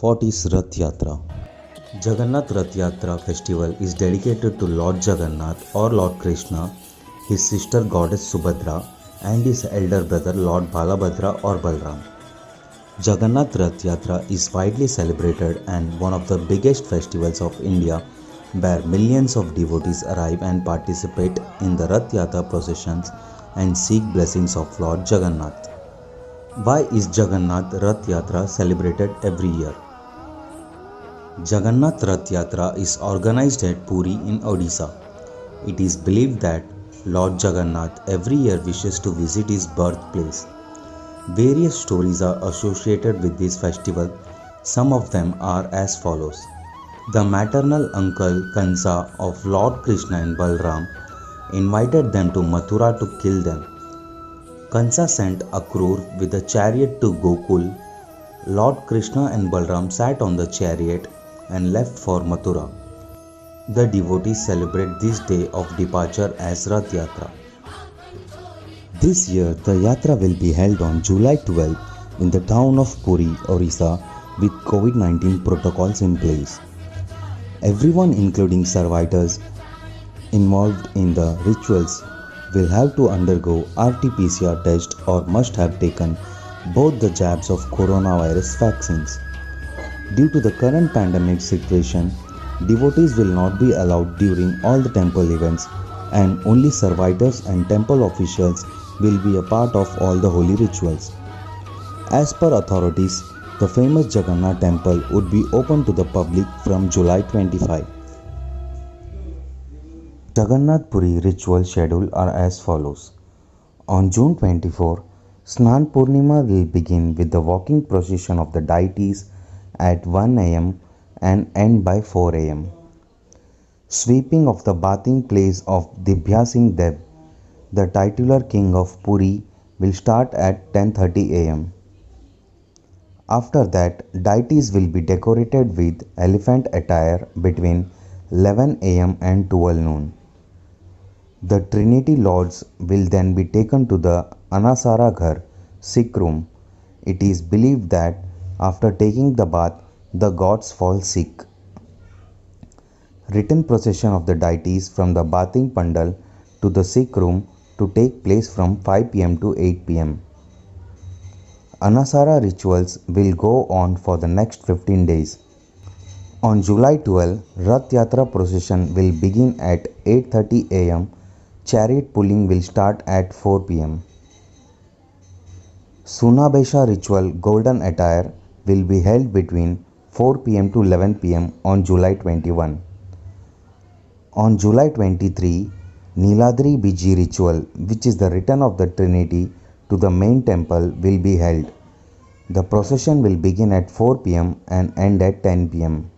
What is Rath Yatra? Jagannath Rath Yatra festival is dedicated to Lord Jagannath or Lord Krishna, his sister goddess Subhadra, and his elder brother Lord Balabhadra or Balram. Jagannath Rath Yatra is widely celebrated and one of the biggest festivals of India, where millions of devotees arrive and participate in the Rath Yatra processions and seek blessings of Lord Jagannath. Why is Jagannath Rath Yatra celebrated every year? Jagannath Rath Yatra is organized at Puri in Odisha. It is believed that Lord Jagannath every year wishes to visit his birthplace. Various stories are associated with this festival. Some of them are as follows. The maternal uncle Kansa of Lord Krishna and Balram invited them to Mathura to kill them. Kansa sent Akrur with a chariot to Gokul. Lord Krishna and Balram sat on the chariot and left for Mathura. The devotees celebrate this day of departure as Rath Yatra. This year, the Yatra will be held on July 12 in the town of Puri, Orissa, with COVID-19 protocols in place. Everyone, including servitors involved in the rituals, will have to undergo RT-PCR test or must have taken both the jabs of coronavirus vaccines. Due to the current pandemic situation, devotees will not be allowed during all the temple events, and only servitors and temple officials will be a part of all the holy rituals. As per authorities, the famous Jagannath temple would be open to the public from July 25. Jagannath Puri ritual schedule are as follows. On June 24, Snan Purnima will begin with the walking procession of the deities at 1 am and end by 4 am. Sweeping of the bathing place of Dibya Singh Deb, the titular king of Puri, will start at 10:30 am. After that, deities will be decorated with elephant attire between 11 am and 12 noon. The Trinity Lords will then be taken to the Anasara Ghar, sick room. It is believed that after taking the bath, the gods fall sick. Return procession of the deities from the bathing pandal to the sick room to take place from 5 pm to 8 pm. Anasara rituals will go on for the next 15 days. On July 12, Rath Yatra procession will begin at 8:30 am. Chariot pulling will start at 4 pm. Sunabesha ritual golden attire will be held between 4 pm to 11 pm on July 21. On July 23, Niladri Biji ritual, which is the return of the Trinity to the main temple, will be held. The procession will begin at 4 pm and end at 10 pm.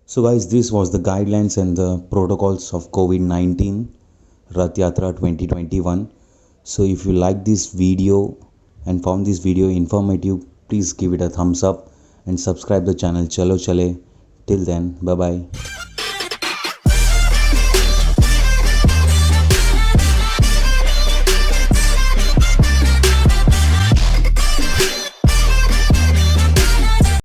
So guys, this was the guidelines and the protocols of COVID-19 Rath Yatra 2021. So if you like this video and found this video informative, please give it a thumbs up and subscribe the channel Chalo Chale. Till then, bye bye.